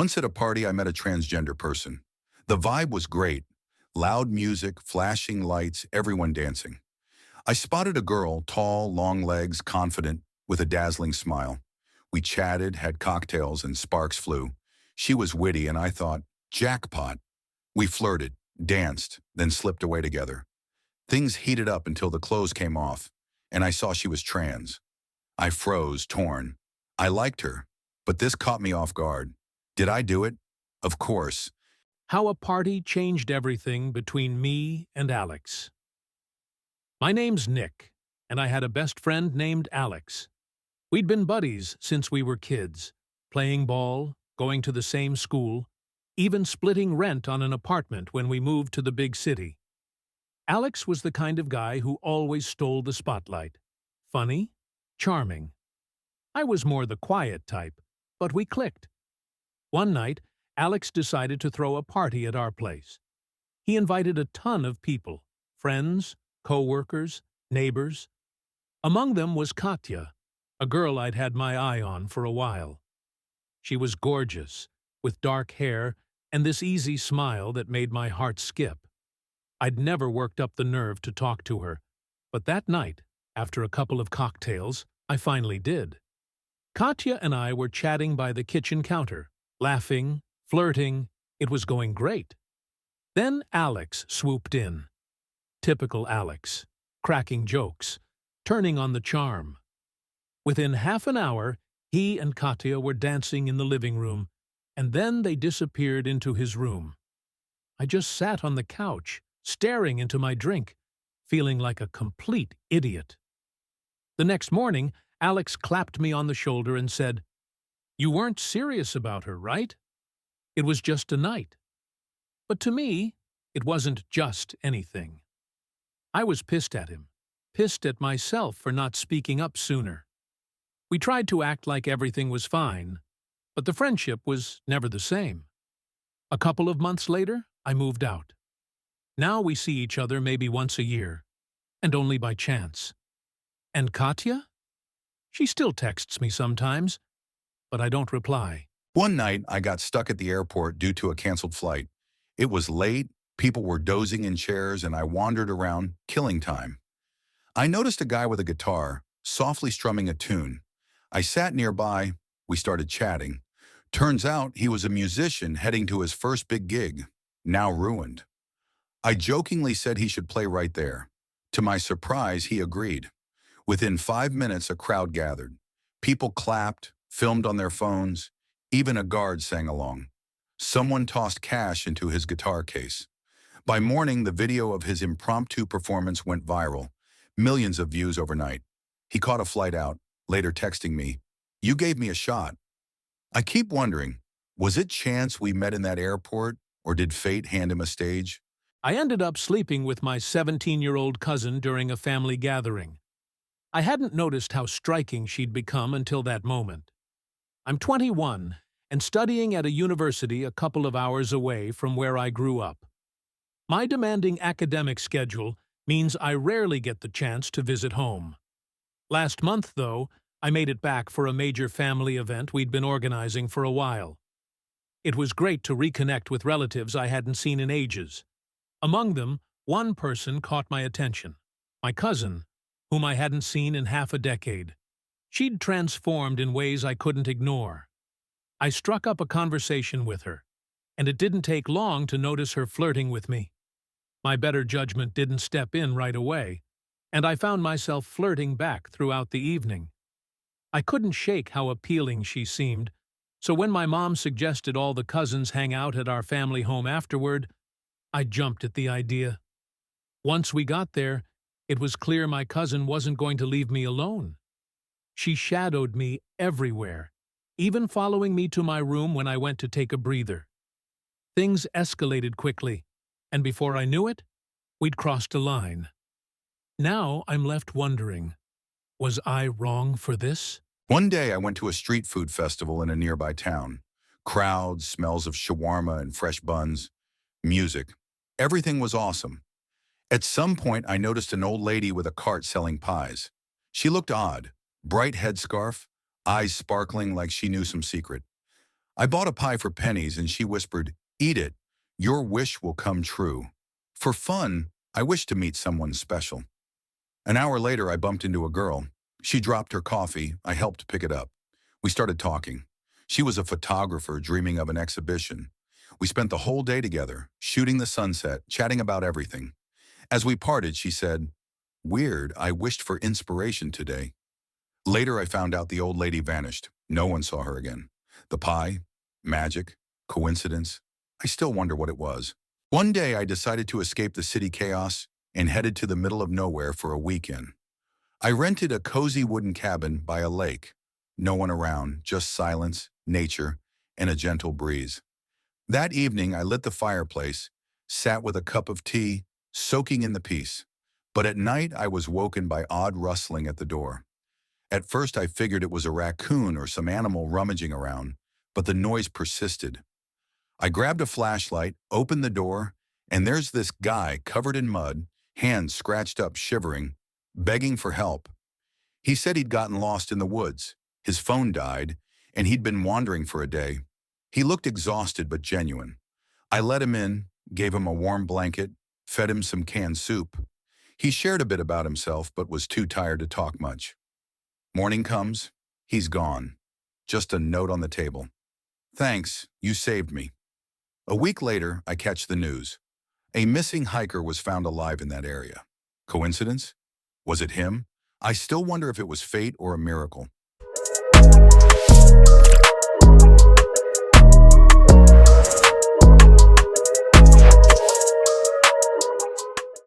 Once at a party, I met a transgender person. The vibe was great. Loud music, flashing lights, everyone dancing. I spotted a girl, tall, long legs, confident, with a dazzling smile. We chatted, had cocktails, and sparks flew. She was witty, and I thought, jackpot. We flirted, danced, then slipped away together. Things heated up until the clothes came off, and I saw she was trans. I froze, torn. I liked her, but this caught me off guard. Did I do it? Of course. How a party changed everything between me and Alex. My name's Nick, and I had a best friend named Alex. We'd been buddies since we were kids, playing ball, going to the same school, even splitting rent on an apartment when we moved to the big city. Alex was the kind of guy who always stole the spotlight. Funny, charming. I was more the quiet type, but we clicked. One night, Alex decided to throw a party at our place. He invited a ton of people, friends, co-workers, neighbors. Among them was Katya, a girl I'd had my eye on for a while. She was gorgeous, with dark hair and this easy smile that made my heart skip. I'd never worked up the nerve to talk to her, but that night, after a couple of cocktails, I finally did. Katya and I were chatting by the kitchen counter, laughing, flirting. It was going great. Then Alex swooped in. Typical Alex, cracking jokes, turning on the charm. Within half an hour, he and Katya were dancing in the living room, and then they disappeared into his room. I just sat on the couch, staring into my drink, feeling like a complete idiot. The next morning, Alex clapped me on the shoulder and said, "You weren't serious about her, right? It was just a night." But to me, it wasn't just anything. I was pissed at him, pissed at myself for not speaking up sooner. We tried to act like everything was fine, but the friendship was never the same. A couple of months later, I moved out. Now we see each other maybe once a year, and only by chance. And Katya? She still texts me sometimes, but I don't reply. One night, I got stuck at the airport due to a canceled flight. It was late, people were dozing in chairs, and I wandered around, killing time. I noticed a guy with a guitar, softly strumming a tune. I sat nearby, we started chatting. Turns out he was a musician heading to his first big gig, now ruined. I jokingly said he should play right there. To my surprise, he agreed. Within 5 minutes, a crowd gathered. People clapped, filmed on their phones. Even a guard sang along. Someone tossed cash into his guitar case. By morning, the video of his impromptu performance went viral. Millions of views overnight. He caught a flight out, later texting me, "You gave me a shot." I keep wondering, was it chance we met in that airport, or did fate hand him a stage? I ended up sleeping with my 17-year-old cousin during a family gathering. I hadn't noticed how striking she'd become until that moment. I'm 21 and studying at a university a couple of hours away from where I grew up. My demanding academic schedule means I rarely get the chance to visit home. Last month, though, I made it back for a major family event we'd been organizing for a while. It was great to reconnect with relatives I hadn't seen in ages. Among them, one person caught my attention, my cousin, whom I hadn't seen in half a decade. She'd transformed in ways I couldn't ignore. I struck up a conversation with her, and it didn't take long to notice her flirting with me. My better judgment didn't step in right away, and I found myself flirting back throughout the evening. I couldn't shake how appealing she seemed, so when my mom suggested all the cousins hang out at our family home afterward, I jumped at the idea. Once we got there, it was clear my cousin wasn't going to leave me alone. She shadowed me everywhere, even following me to my room when I went to take a breather. Things escalated quickly, and before I knew it, we'd crossed a line. Now I'm left wondering, was I wrong for this? One day, I went to a street food festival in a nearby town. Crowds, smells of shawarma and fresh buns, music. Everything was awesome. At some point, I noticed an old lady with a cart selling pies. She looked odd, bright headscarf, eyes sparkling like she knew some secret. I bought a pie for pennies and she whispered, "Eat it. Your wish will come true." For fun, I wished to meet someone special. An hour later, I bumped into a girl. She dropped her coffee. I helped pick it up. We started talking. She was a photographer dreaming of an exhibition. We spent the whole day together, shooting the sunset, chatting about everything. As we parted, she said, "Weird, I wished for inspiration today." Later, I found out the old lady vanished. No one saw her again. The pie, magic, coincidence. I still wonder what it was. One day, I decided to escape the city chaos and headed to the middle of nowhere for a weekend. I rented a cozy wooden cabin by a lake. No one around, just silence, nature, and a gentle breeze. That evening, I lit the fireplace, sat with a cup of tea, soaking in the peace. But at night, I was woken by odd rustling at the door. At first, I figured it was a raccoon or some animal rummaging around, but the noise persisted. I grabbed a flashlight, opened the door, and there's this guy covered in mud, hands scratched up, shivering, begging for help. He said he'd gotten lost in the woods. His phone died, and he'd been wandering for a day. He looked exhausted but genuine. I let him in, gave him a warm blanket, fed him some canned soup. He shared a bit about himself but was too tired to talk much. Morning comes, he's gone. Just a note on the table. "Thanks, you saved me." A week later, I catch the news. A missing hiker was found alive in that area. Coincidence? Was it him? I still wonder if it was fate or a miracle.